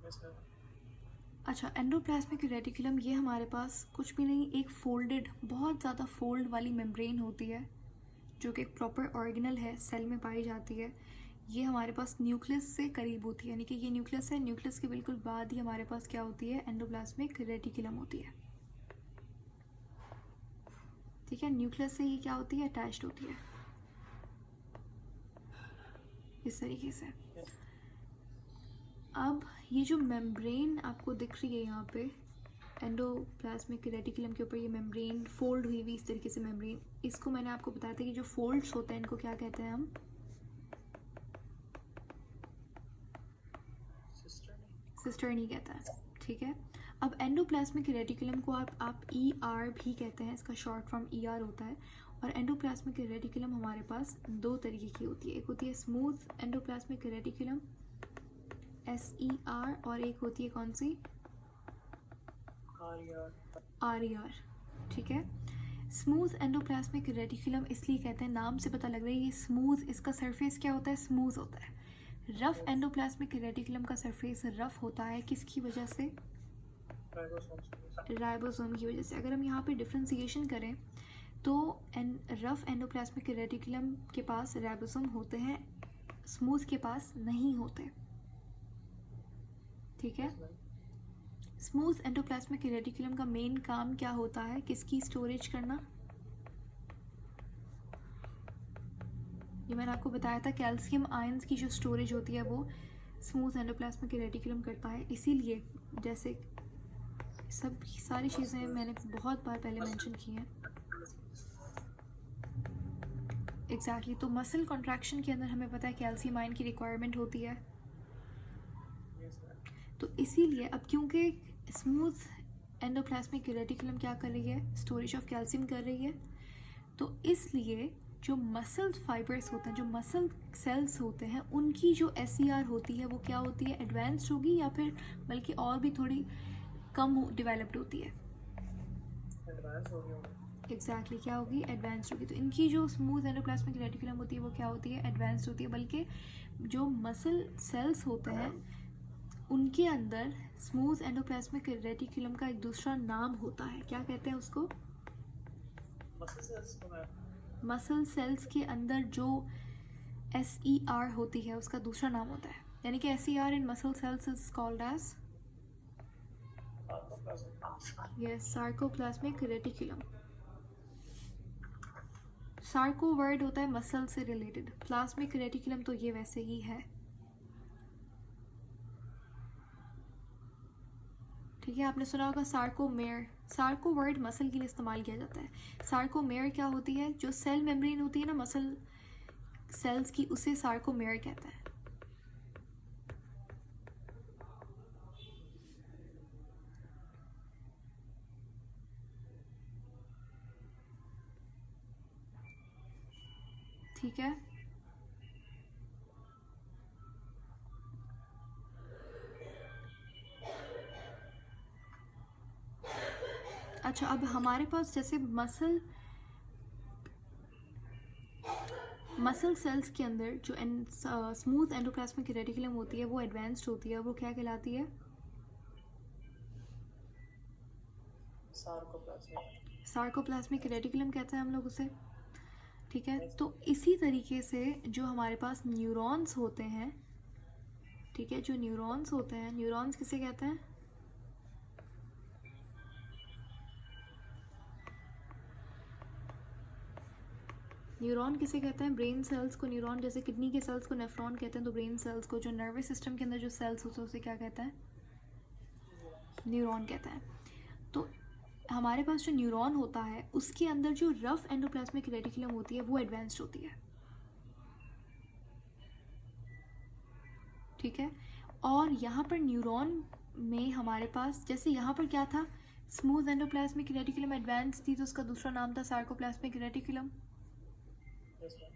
Yes, sir. अच्छा, endoplasmic reticulum ये हमारे पास कुछ भी नहीं, एक फोल्डेड, बहुत ज़्यादा फोल्ड वाली मेम्ब्रेन होती है जो कि एक प्रॉपर ऑर्गेनल है, सेल में पाई जाती है। ये हमारे पास न्यूक्लियस से करीब होती है, यानी कि ये न्यूक्लियस है, न्यूक्लियस के बिल्कुल बाद ही हमारे पास क्या होती है, एंडोप्लाज्मिक रेटिकुलम होती है। ठीक है, न्यूक्लियस से ही क्या होती है, अटैच्ड होती है इस तरीके से। Yes. अब ये जो मेम्ब्रेन आपको दिख रही है यहाँ पे एंडोप्लाज्मिक रेटिकुलम के ऊपर, ये मेम्ब्रेन फोल्ड हुई हुई इस तरीके से मेम्ब्रेन, इसको मैंने आपको बताया था कि जो फोल्ड्स होते हैं इनको क्या कहते हैं हम, सिस्टर्नी कहता है। ठीक है, अब एंडोप्लाज्मिक रेटिकुलम को आप ई आर भी कहते हैं, इसका शॉर्ट फॉर्म ई आर होता है। और एंडोप्लाज्मिक रेटिकुलम हमारे पास दो तरीके की होती है, एक होती है smooth endoplasmic reticulum S E are, और एक होती है कौन सी, RER. R E R. ठीक है, स्मूथ एंडोप्लाज्मिक रेटिकुलम इसलिए कहते हैं, नाम से पता लग रहा है ये स्मूथ, इसका सरफेस क्या होता है, स्मूथ होता है। Rough Yes. एंडोप्लाज्मिक रेटिकुलम का सरफेस रफ होता है, किसकी वजह से, Ribosomes. Yes. राइबोसोम की वजह से। अगर हम यहाँ पे डिफ्रेंसिएशन करें तो रफ एंडोप्लाज्मिक रेटिकुलम के पास राइबोसोम होते हैं, स्मूथ के पास नहीं होते। ठीक है, Yes, ma'am. Smooth endoplasmic reticulum का मेन काम क्या होता है, किसकी स्टोरेज करना, ये मैंने आपको बताया था, कैल्शियम आयंस की जो स्टोरेज होती है वो स्मूथ एंडोप्लाज्मिक रेटिकुलम करता है। इसीलिए जैसे सब सारी चीज़ें मैंने बहुत बार पहले मेंशन की हैं। एग्जैक्टली, तो मसल कॉन्ट्रैक्शन के अंदर हमें पता है कैल्शियम आयन की रिक्वायरमेंट होती है। Yes, ma'am. तो इसीलिए अब क्योंकि स्मूथ एंडोप्लाज्मिक रेटिकुलम क्या कर रही है, स्टोरेज ऑफ कैल्शियम कर रही है, तो इसलिए जो मसल फाइबर्स होते हैं, जो मसल सेल्स होते हैं, उनकी जो एस होती है वो क्या होती है, एडवांस्ड होगी, या फिर बल्कि और भी थोड़ी कम डेवलप्ड होती है। Advance हो गया होगा. एग्जैक्टली क्या होगी, एडवांस्ड होगी। तो इनकी जो स्मूथ एंडोप्लाज्मिक रेटिकुलम होती है वो क्या होती है, एडवांस्ड होती है। बल्कि जो मसल सेल्स होते हैं उनके अंदर स्मूथ एंडोप्लाज्मिक रेटिकुलम का एक दूसरा नाम होता है, क्या कहते हैं उसको, Muscle cells को ma'am. मसल सेल्स के अंदर जो एस ई आर होती है उसका दूसरा नाम होता है, यानी कि S E R in muscle cells is called as, Sarcoplasmic. Yes, sarcoplasmic reticulum. Sarco word होता है मसल से रिलेटेड, प्लाज्मिक रेटिकुलम तो ये वैसे ही है। ठीक है, आपने सुना होगा सार्कोमेयर, सार्को वर्ड मसल के लिए इस्तेमाल किया जाता है। सार्कोमेयर क्या होती है, जो सेल मेम्ब्रेन होती है ना मसल सेल्स की, उसे सार्कोमेयर कहता है। ठीक है, अच्छा, अब हमारे पास जैसे मसल सेल्स के अंदर जो स्मूथ एंडोप्लाज्मिक रेटिकुलम होती है वो एडवांस्ड होती है, वो क्या कहलाती है, Sarcoplasmic. सार्कोप्लाज्मिक रेटिकुलम कहते हैं हम लोग उसे। ठीक है, तो इसी तरीके से जो हमारे पास न्यूरॉन्स होते हैं, ठीक है, जो न्यूरॉन्स होते हैं, न्यूरॉन्स किसे कहते हैं, न्यूरॉन किसे कहते हैं, ब्रेन सेल्स को न्यूरॉन, जैसे किडनी के सेल्स को नेफ्रॉन कहते हैं, तो ब्रेन सेल्स को, जो नर्वस सिस्टम के अंदर जो सेल्स होते हैं उसे क्या कहता है, न्यूरॉन कहता है। तो हमारे पास जो न्यूरॉन होता है उसके अंदर जो रफ एंडोप्लाज्मिक रेटिकुलम होती है वो एडवांस्ड होती है। ठीक है, और यहाँ पर न्यूरॉन में हमारे पास, जैसे यहाँ पर क्या था, स्मूथ एंडोप्लाज्मिक रेटिकुलम एडवांस थी तो उसका दूसरा नाम था sarcoplasmic reticulum. Yes, ma'am.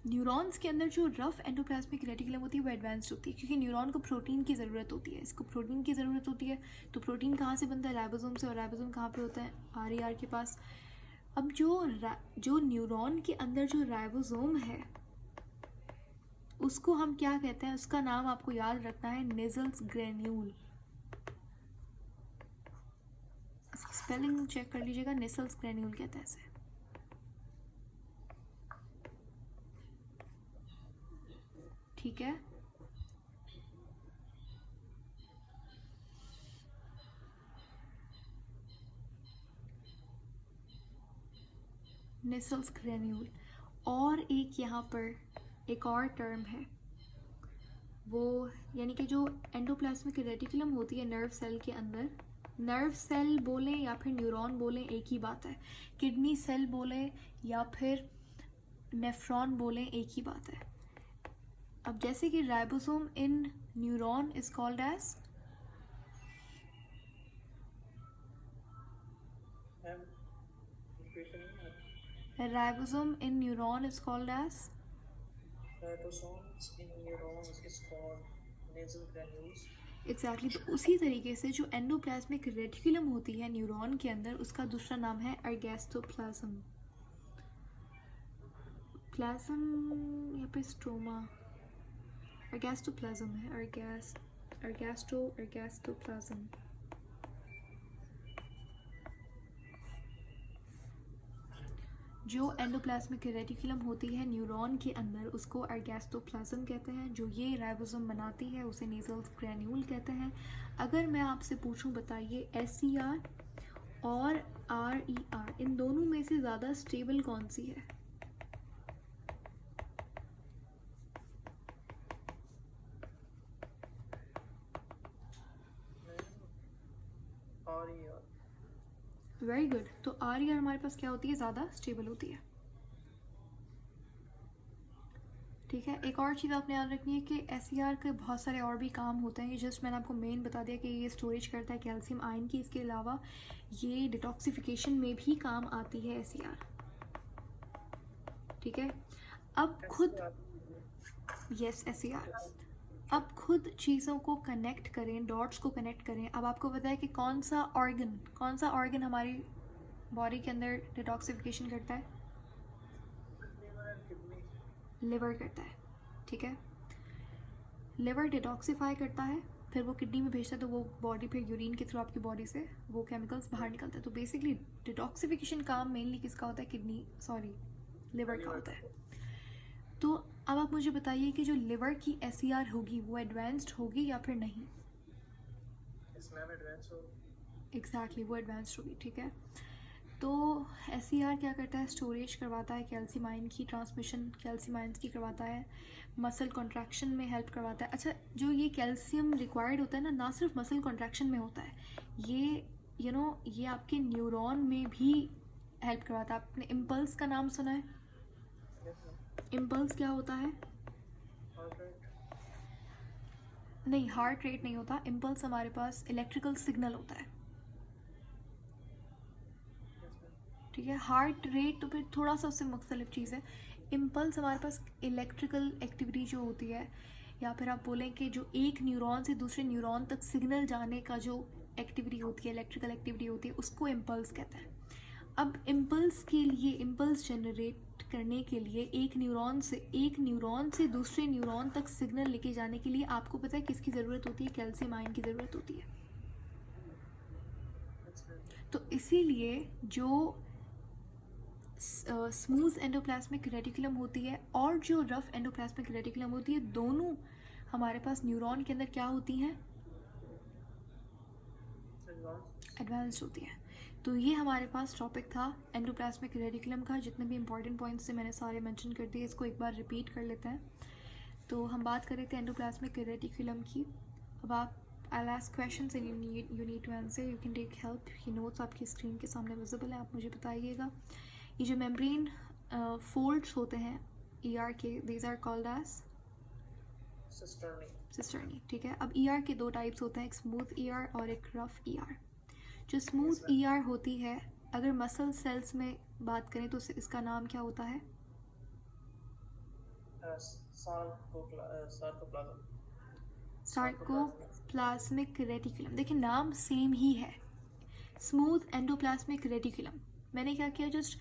Neurons के अंदर जो रफ एंडोप्लाज्मिक रेटिकुलम होती है वो एडवांस्ड होती है, क्योंकि न्यूरॉन को प्रोटीन की ज़रूरत होती है, इसको प्रोटीन की ज़रूरत होती है। तो प्रोटीन कहाँ से बनता है, राइबोसोम से, और राइबोसोम कहाँ पे होता है, आर ई आर के पास। अब जो न्यूरॉन के अंदर जो राइबोसोम है, उसको हम क्या कहते हैं, उसका नाम आपको याद रखना है, नेजल्स ग्रेन्यूल। इसकी स्पेलिंग चेक कर लीजिएगा, नेजल्स ग्रेन्यूल कहते हैं इसे। ठीक है, नेसल्स ग्रेन्यूल। और एक यहाँ पर एक और टर्म है, वो यानी कि जो एंडोप्लाज्मिक रेटिकुलम होती है नर्व सेल के अंदर, नर्व सेल बोलें या फिर न्यूरॉन बोलें एक ही बात है, किडनी सेल बोलें या फिर नेफ्रॉन बोलें एक ही बात है। अब जैसे कि ribosome in neuron is called as, ma'am equation नहीं है। Ribosome in neuron is called as, ribosomes in neurons is called nasal granules. Exactly. तो उसी तरीके से जो एंडोप्लाज्मिक रेटिकुलम होती है न्यूरॉन के अंदर, उसका दूसरा नाम है अर्गेस्टोप्लाज्म। प्लाज्म या फिर स्ट्रोमा, अर्गेस्टोप्लाज्म है, अर्गेस्टोप्लाज्म। जो एंडोप्लाज्मिक रेटिकुलम होती है न्यूरॉन के अंदर, उसको अर्गेस्टोप्लाज्म कहते हैं। जो ये राइबोसोम बनाती है उसे नेजल्स ग्रैन्यूल कहते हैं। अगर मैं आपसे पूछूं, बताइए SCR और RER इन दोनों में से ज़्यादा स्टेबल कौन सी है? और ये वेरी गुड। तो RER हमारे पास क्या होती है, ज़्यादा स्टेबल होती है। ठीक है, एक और चीज़ आपने याद रखनी है कि SCR के बहुत सारे और भी काम होते हैं। ये जस्ट मैंने आपको मेन बता दिया कि ये स्टोरेज करता है कैल्शियम आयन की। इसके अलावा ये डिटॉक्सिफिकेशन में भी काम आती है SCR। ठीक है, अब खुद यस SCR, अब खुद चीज़ों को कनेक्ट करें, डॉट्स को कनेक्ट करें। अब आपको पता है कि कौन सा ऑर्गन हमारी बॉडी के अंदर डिटॉक्सिफिकेशन करता है? लिवर करता है। ठीक है, लिवर डिटॉक्सिफाई करता है, फिर वो किडनी में भेजता है, तो वो बॉडी फिर यूरिन के थ्रू आपकी बॉडी से वो केमिकल्स बाहर निकलता है। तो बेसिकली डिटॉक्सिफिकेशन काम मेनली किसका होता है? लिवर का होता है। तो अब आप मुझे बताइए कि जो लिवर की SCR होगी वो एडवांस्ड होगी या फिर नहीं? एग्जैक्टली, वो एडवांस्ड होगी। ठीक है, तो SCR क्या करता है? स्टोरेज करवाता है कैल्शियम आयन की, ट्रांसमिशन कैल्शियम आयन्स की करवाता है, मसल कॉन्ट्रैक्शन में हेल्प करवाता है। अच्छा, जो ये कैल्शियम रिक्वायर्ड होता है ना सिर्फ मसल कॉन्ट्रैक्शन में होता है, ये ये आपके न्यूरॉन में भी हेल्प करवाता है। आपने इम्पल्स का नाम सुना है? इम्पल्स क्या होता है? नहीं, हार्ट रेट नहीं होता। इम्पल्स हमारे पास इलेक्ट्रिकल सिग्नल होता है। ठीक है, हार्ट रेट तो फिर थोड़ा सा उससे मुख्तलिफ चीज़ है। इम्पल्स हमारे पास इलेक्ट्रिकल एक्टिविटी जो होती है, या फिर आप बोलें कि जो एक न्यूरॉन से दूसरे न्यूरॉन तक सिग्नल जाने का जो एक्टिविटी होती है, इलेक्ट्रिकल एक्टिविटी होती है, उसको इम्पल्स कहते हैं। अब इम्पल्स के लिए, इम्पल्स जनरेट करने के लिए एक न्यूरॉन से दूसरे न्यूरॉन तक सिग्नल लेके जाने के लिए आपको पता है किसकी ज़रूरत होती है? कैल्शियम आयन की ज़रूरत होती है। तो इसीलिए जो स्मूथ एंडोप्लाज्मिक रेटिकुलम होती है और जो रफ एंडोप्लाज्मिक रेटिकुलम होती है, दोनों हमारे पास न्यूरॉन के अंदर क्या होती हैं? एडवांस्ड होती हैं। तो ये हमारे पास टॉपिक था एंडोप्लाज्मिक रेटिकुलम का। जितने भी इंपॉर्टेंट पॉइंट्स थे मैंने सारे मेंशन कर दिए, इसको एक बार रिपीट कर लेते हैं। तो हम बात कर रहे थे एंडोप्लाज्मिक रेटिकुलम की। अब आप I'll ask questions and you need to answer. You can take help. ये नोट्स आपकी स्क्रीन के सामने विजिबल है, आप मुझे बताइएगा। ये जो मेम्ब्रेन फोल्ड्स होते हैं ER के, these are called as cisternae. ठीक है, अब ER के दो टाइप्स होते हैं, एक स्मूथ ER और एक रफ ER। जो स्मूथ ER होती है, अगर मसल सेल्स में बात करें तो इसका नाम क्या होता है? Sarcoplasmic reticulum. देखिए, नाम सेम ही है, स्मूथ एंडोप्लाज्मिक रेटिकुलम। मैंने क्या किया, जस्ट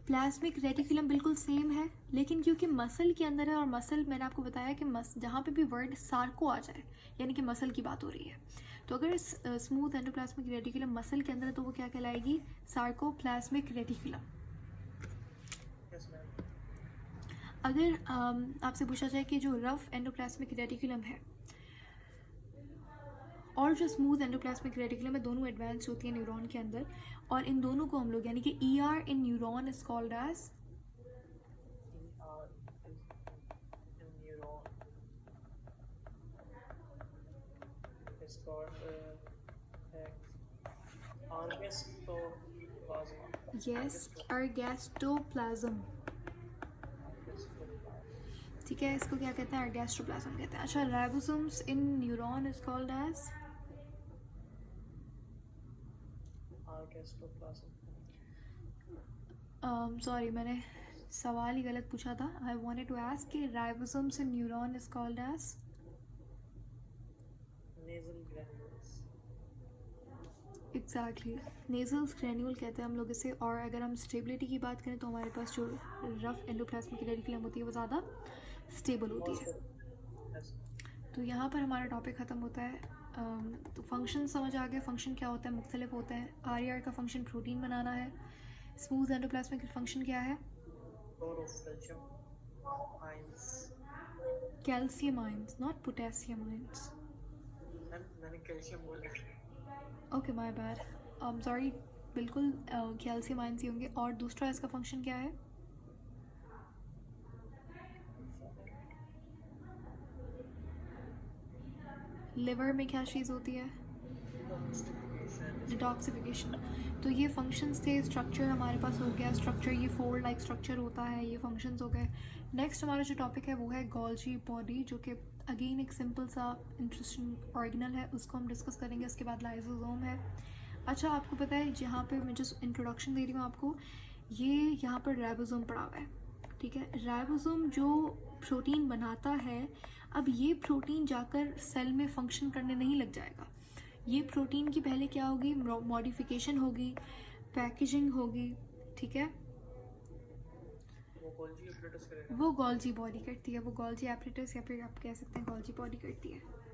प्लाज्मिक रेटिकुलम बिल्कुल सेम है, लेकिन क्योंकि मसल के अंदर है और मसल मैंने आपको बताया कि जहाँ पे भी वर्ड सार्को आ जाए यानी कि मसल की बात हो रही है, तो अगर स्मूथ एंडोप्लाज्मिक रेटिकुलम मसल के अंदर है तो वो क्या कहलाएगी? Sarcoplasmic reticulum. Yes, ma'am. अगर आपसे पूछा जाए कि जो रफ एंडोप्लाज्मिक रेटिकुलम है और जो स्मूथ एंडोप्लाज्मिक रेटिकुलम है, दोनों एडवांस होती है न्यूरॉन के अंदर, और इन दोनों को हम लोग यानी कि ER in neuron is called as ER in neuron is called argestoplasma. Yes ergastoplasm. ठीक है, इसको क्या कहते हैं? अर्गेस्टोप्लाज्म कहते हैं। अच्छा, ribosomes in neuron is called as Argestoplasm. Sorry मैंने सवाल ही गलत पूछा था। आई वांटेड टू आस्क कि ribosomes in neuron is called as Nasal granules. Exactly nasal granule कहते हैं हम लोग इसे। और अगर हम स्टेबिलिटी की बात करें तो हमारे पास जो रफ एंडोप्लाज्मिक रेटिकुलम होती है वो ज़्यादा स्टेबल होती है। Yes. तो यहाँ पर हमारा टॉपिक ख़त्म होता है। तो फंक्शन समझ आ गए, फंक्शन क्या होता है, मुख्तलिफ होते हैं। RER का फंक्शन प्रोटीन बनाना है। स्मूथ एंडोप्लाज्मिक का फंक्शन क्या है? Store of calcium ions. Calcium ions, not potassium ions. मैंने कैल्शियम बोला. ओके माय बैड, सॉरी, बिल्कुल कैल्शियम आयंस ही होंगे। और दूसरा इसका फंक्शन क्या है? लिवर में क्या चीज़ होती है? डिटॉक्सिफिकेशन। तो ये फंक्शंस थे। स्ट्रक्चर हमारे पास हो गया, स्ट्रक्चर ये फोल्ड लाइक स्ट्रक्चर होता है, ये फंक्शंस हो गए। नेक्स्ट हमारा जो टॉपिक है वो है गोल्जी बॉडी, जो कि अगेन एक सिंपल सा इंटरेस्टिंग ऑर्गेनल है, उसको हम डिस्कस करेंगे। उसके बाद लाइसोसोम है। अच्छा, आपको पता है जहाँ पे मैं जो इंट्रोडक्शन दे रही हूँ आपको, ये यहाँ पर राइबोसोम पड़ा हुआ है। ठीक है, राइबोसोम जो प्रोटीन बनाता है, अब ये प्रोटीन जाकर सेल में फंक्शन करने नहीं लग जाएगा। ये प्रोटीन की पहले क्या होगी? मॉडिफिकेशन होगी, पैकेजिंग होगी। ठीक है, वो गोल्जी एपरेटस करेगा. वो गोल्जी बॉडी करती है, वो गोल्जी एपरेटस या फिर आप कह सकते हैं गोल्जी बॉडी करती है। Yes.